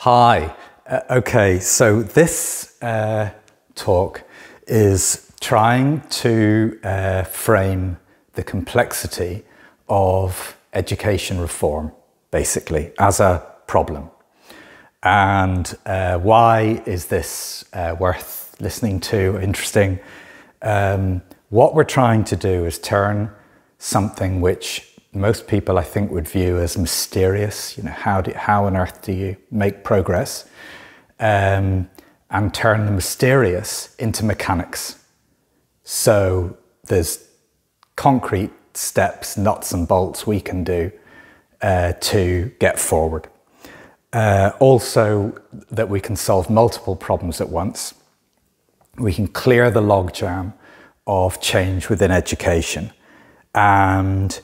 Hi. Okay, so this talk is trying to frame the complexity of education reform, basically, as a problem. And why is this worth listening to, interesting? What we're trying to do is turn something which most people, I think, would view as mysterious. You know, how on earth do you make progress? And turn the mysterious into mechanics. So there's concrete steps, nuts and bolts we can do to get forward. Also, that we can solve multiple problems at once. We can clear the logjam of change within education. And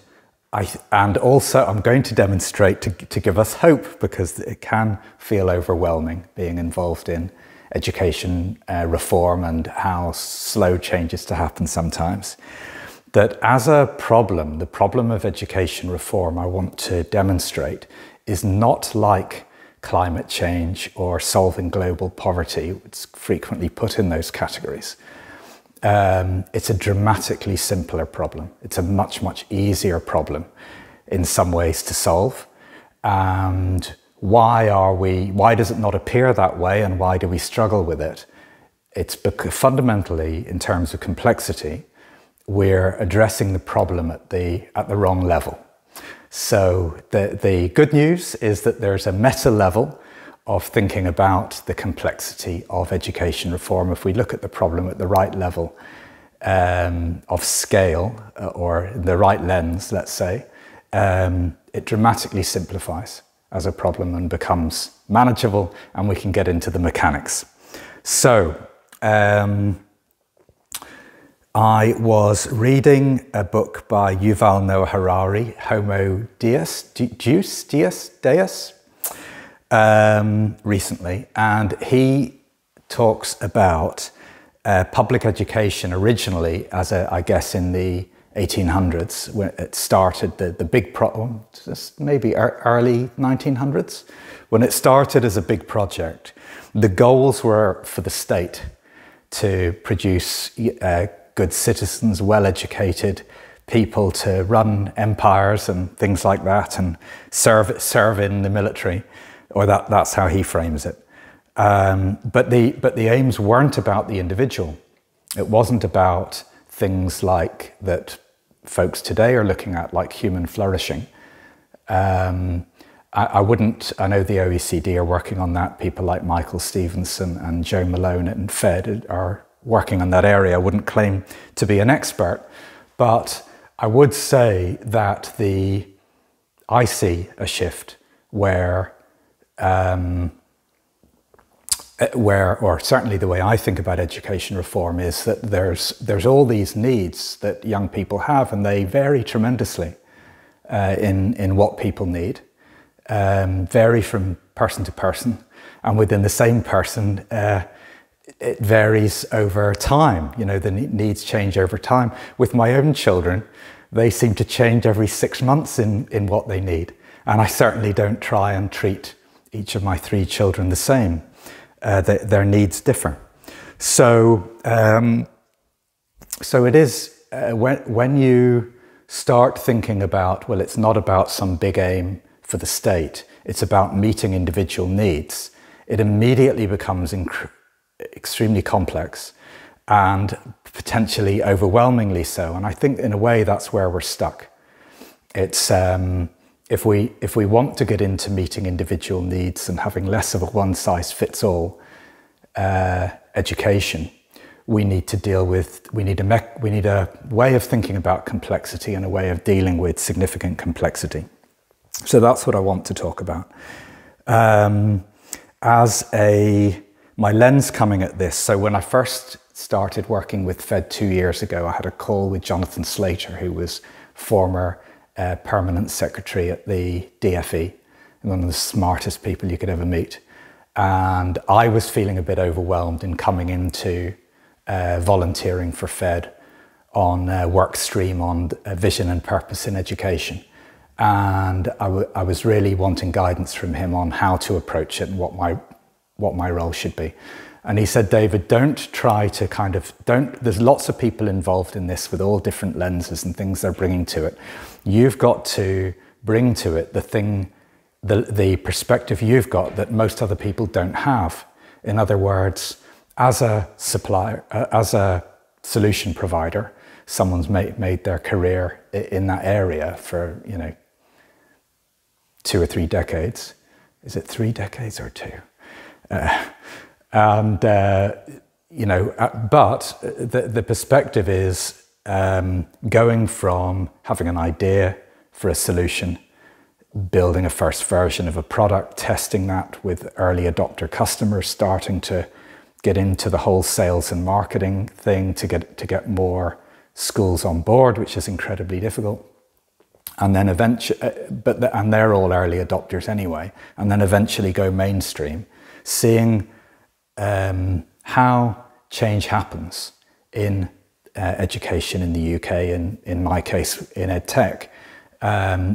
also I'm going to demonstrate to give us hope, because it can feel overwhelming being involved in education reform and how slow change is to happen sometimes. That as a problem, the problem of education reform I want to demonstrate is not like climate change or solving global poverty. It's frequently put in those categories. It's a dramatically simpler problem. It's a much, much easier problem in some ways to solve. And why does it not appear that way, and why do we struggle with it? It's because fundamentally, in terms of complexity, we're addressing the problem at the wrong level. So the good news is that there's a meta level of thinking about the complexity of education reform. If we look at the problem at the right level of scale, or the right lens, let's say, it dramatically simplifies as a problem and becomes manageable, and we can get into the mechanics. So I was reading a book by Yuval Noah Harari, Homo Deus, recently, and he talks about public education originally as I guess in the 1800s, when it started, the big problem, maybe early 1900s, when it started as a big project. The goals were for the state to produce good citizens, well-educated people to run empires and things like that, and serve in the military, or that's how he frames it. But the aims weren't about the individual. It wasn't about things like that folks today are looking at, like human flourishing. I know the OECD are working on that. People like Michael Stevenson and Joe Malone and Fed are working on that area. I wouldn't claim to be an expert, but I would say that I see a shift where, or certainly the way I think about education reform is that there's all these needs that young people have, and they vary tremendously in what people need, vary from person to person, and within the same person, it varies over time. You know, the needs change over time. With my own children, they seem to change every 6 months in what they need. And I certainly don't try and treat each of my 3 children the same. Their needs differ. So, so it is, when you start thinking about, well, it's not about some big aim for the state, it's about meeting individual needs, it immediately becomes extremely complex and potentially overwhelmingly so. And I think in a way that's where we're stuck. It's if we want to get into meeting individual needs and having less of a one-size-fits-all education, we need a way of thinking about complexity and a way of dealing with significant complexity. So that's what I want to talk about. My lens coming at this, so when I first started working with Fed 2 years ago, I had a call with Jonathan Slater, who was former permanent secretary at the DFE, one of the smartest people you could ever meet. And I was feeling a bit overwhelmed in coming into volunteering for Fed on a work stream on vision and purpose in education. And I was really wanting guidance from him on how to approach it and what my role should be. And he said, David, don't try to there's lots of people involved in this with all different lenses and things they're bringing to it. You've got to bring to it the perspective you've got that most other people don't have. In other words, as a supplier, as a solution provider, someone's made their career in that area for, 2 or 3 decades. Is it 3 decades or 2? But the perspective is going from having an idea for a solution, building a first version of a product, testing that with early adopter customers, starting to get into the whole sales and marketing thing to get more schools on board, which is incredibly difficult. And then eventually, and they're all early adopters anyway, and then eventually go mainstream, seeing how change happens in education in the UK, and in my case in EdTech,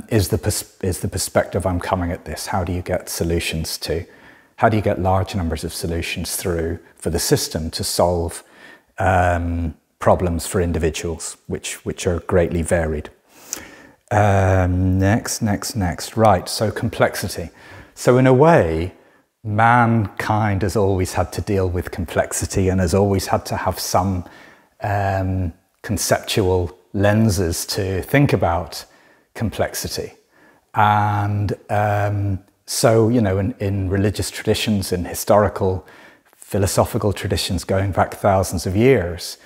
is the perspective I'm coming at this. How do you get how do you get large numbers of solutions through for the system to solve problems for individuals, which are greatly varied. Next. Right, so complexity. So in a way, mankind has always had to deal with complexity and has always had to have some conceptual lenses to think about complexity. And so, in religious traditions, in historical, philosophical traditions going back thousands of years,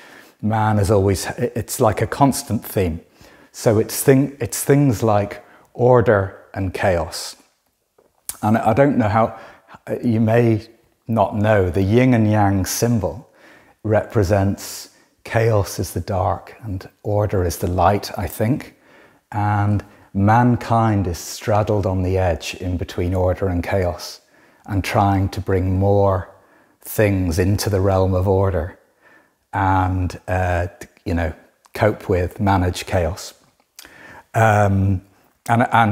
man is always, it's like a constant theme. So it's things like order and chaos. And I don't know how, you may not know, the yin and yang symbol represents chaos is the dark and order is the light, I think. And mankind is straddled on the edge in between order and chaos and trying to bring more things into the realm of order and, cope with, manage chaos. And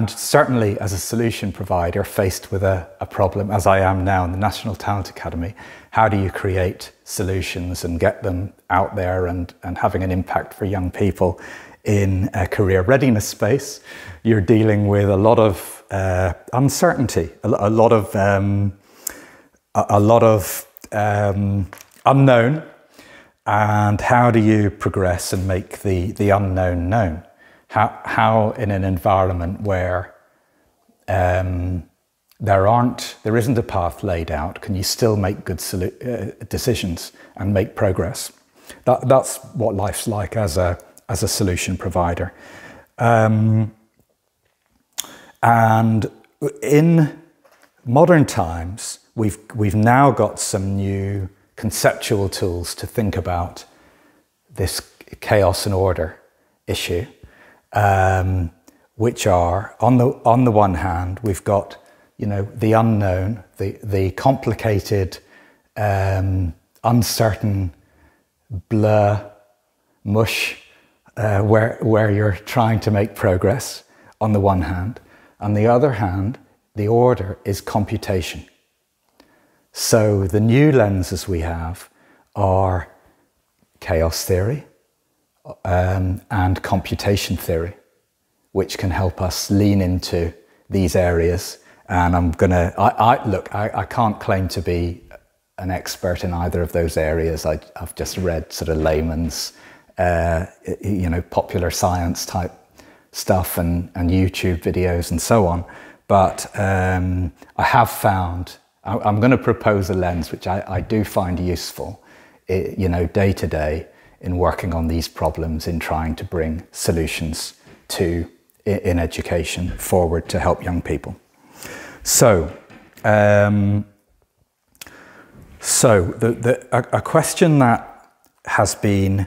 certainly as a solution provider faced with a problem, as I am now in the National Talent Academy, how do you create solutions and get them out there and having an impact for young people in a career readiness space? You're dealing with a lot of uncertainty, a lot of unknown, and how do you progress and make the unknown known? How in an environment where there isn't a path laid out, can you still make good decisions and make progress? That's what life's like as a solution provider. And in modern times, we've now got some new conceptual tools to think about this chaos and order issue. Which are, on the one hand, we've got, the unknown, the complicated, uncertain blur, mush, where you're trying to make progress on the one hand. On the other hand, the order is computation. So the new lenses we have are chaos theory, and computation theory, which can help us lean into these areas. And I can't claim to be an expert in either of those areas. I've just read sort of layman's, popular science type stuff and YouTube videos and so on. But I have found, I'm going to propose a lens which I do find useful, day to day, in working on these problems, in trying to bring solutions in education forward to help young people. So, a question that has been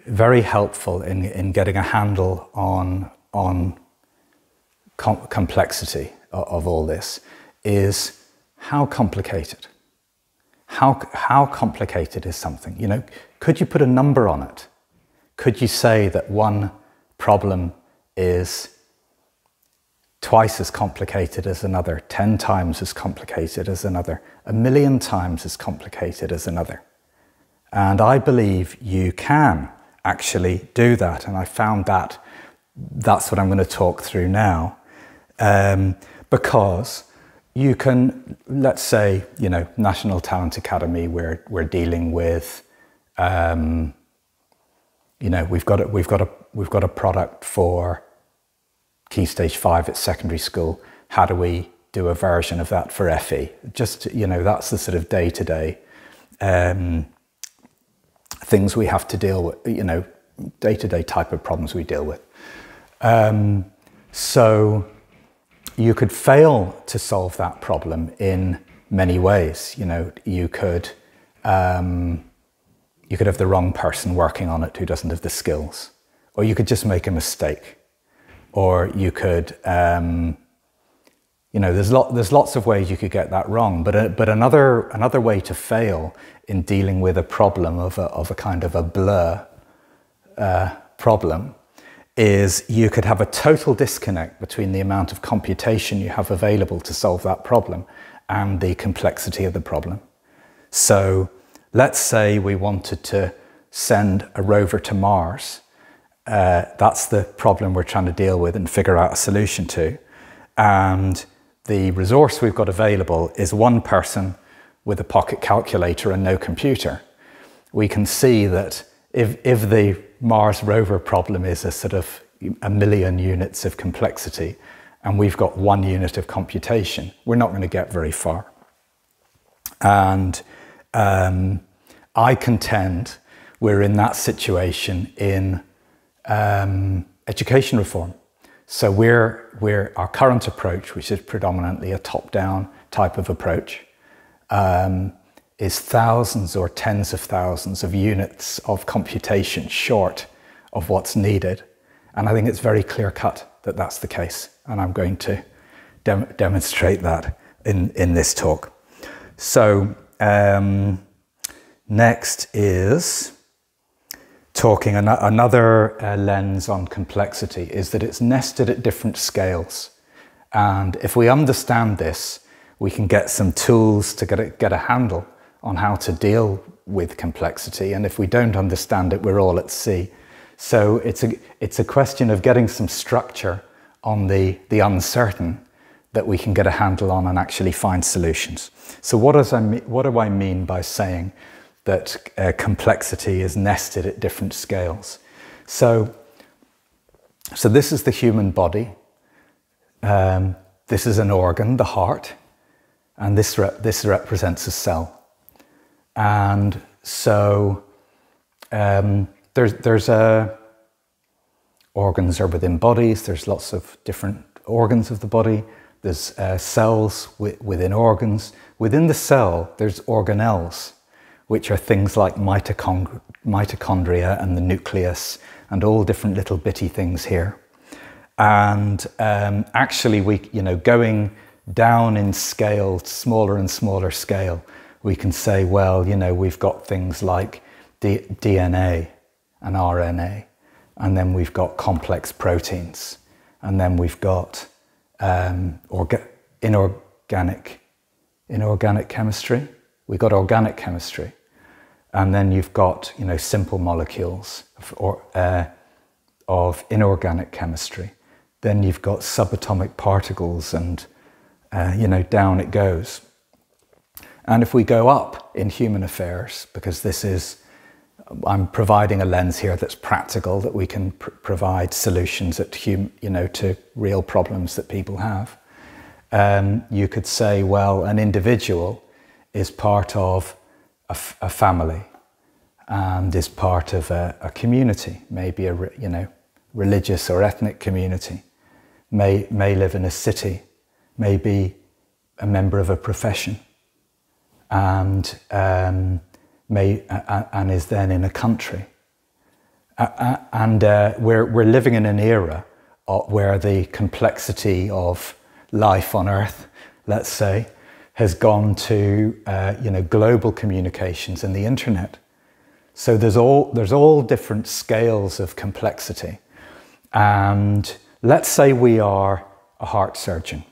very helpful in getting a handle on complexity of all this is how complicated. How complicated is something? Could you put a number on it? Could you say that one problem is twice as complicated as another, 10 times as complicated as another, 1,000,000 times as complicated as another. And I believe you can actually do that. And I found that's what I'm going to talk through now. Because you can, let's say, you know, National Talent Academy, we're dealing with, you know, we've got a product for Key Stage 5 at secondary school. How do we do a version of that for FE? Just, you know, that's the sort of day-to-day things we have to deal with, you know, day-to-day type of problems we deal with. So you could fail to solve that problem in many ways. You know, you could have the wrong person working on it who doesn't have the skills, or you could just make a mistake, or you could, you know, there's lots of ways you could get that wrong. But another way to fail in dealing with a problem of a kind of a blur problem is you could have a total disconnect between the amount of computation you have available to solve that problem and the complexity of the problem. So let's say we wanted to send a rover to Mars. That's the problem we're trying to deal with and figure out a solution to. And the resource we've got available is one person with a pocket calculator and no computer. We can see that if the Mars rover problem is a sort of 1,000,000 units of complexity and we've got 1 unit of computation, we're not going to get very far. And I contend we're in that situation in education reform. So our current approach, which is predominantly a top-down type of approach, is thousands or tens of thousands of units of computation short of what's needed. And I think it's very clear-cut that that's the case. And I'm going to demonstrate that in this talk. So next is talking another lens on complexity is that it's nested at different scales. And if we understand this, we can get some tools to get a handle on how to deal with complexity. And if we don't understand it, we're all at sea. So it's a question of getting some structure on the uncertain that we can get a handle on and actually find solutions. So what do I mean by saying that complexity is nested at different scales? So this is the human body. This is an organ, the heart, and this represents a cell. And so there's organs are within bodies. There's lots of different organs of the body. There's cells within organs. Within the cell, there's organelles, which are things like mitochondria and the nucleus and all different little bitty things here. And actually, going down in scale, smaller and smaller scale, we can say, well, we've got things like DNA and RNA, and then we've got complex proteins, and then we've got inorganic chemistry. We've got organic chemistry, and then you've got simple molecules of inorganic chemistry. Then you've got subatomic particles, and down it goes. And if we go up in human affairs, because I'm providing a lens here that's practical, that we can provide solutions to real problems that people have. You could say, well, an individual is part of a family and is part of a community, maybe a religious or ethnic community, may live in a city, may be a member of a profession, and is then in a country. We're living in an era where the complexity of life on Earth, let's say, has gone to global communications and the internet. So there's all different scales of complexity. And let's say we are a heart surgeon,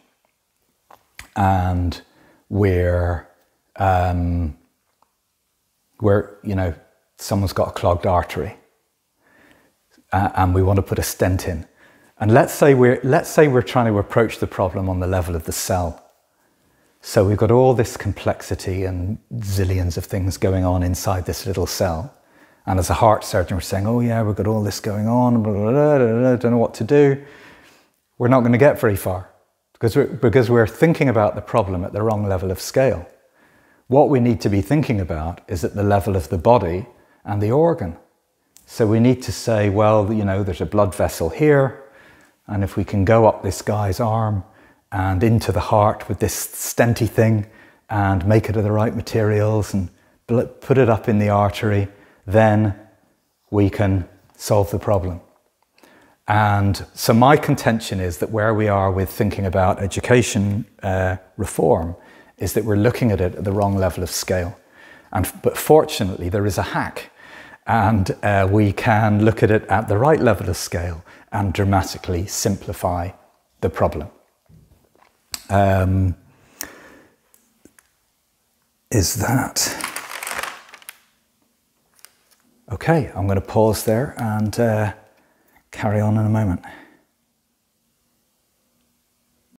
and we're you know, someone's got a clogged artery, and we want to put a stent in. And let's say we're trying to approach the problem on the level of the cell. So we've got all this complexity and zillions of things going on inside this little cell. And as a heart surgeon, we're saying, oh yeah, we've got all this going on, blah, blah, blah, blah, blah, don't know what to do. We're not going to get very far because we're thinking about the problem at the wrong level of scale. What we need to be thinking about is at the level of the body and the organ. So we need to say, well, you know, there's a blood vessel here, and if we can go up this guy's arm and into the heart with this stenty thing and make it of the right materials and put it up in the artery, then we can solve the problem. And so my contention is that where we are with thinking about education reform is that we're looking at it at the wrong level of scale. But fortunately, there is a hack, and we can look at it at the right level of scale and dramatically simplify the problem. Is that... Okay, I'm going to pause there and carry on in a moment.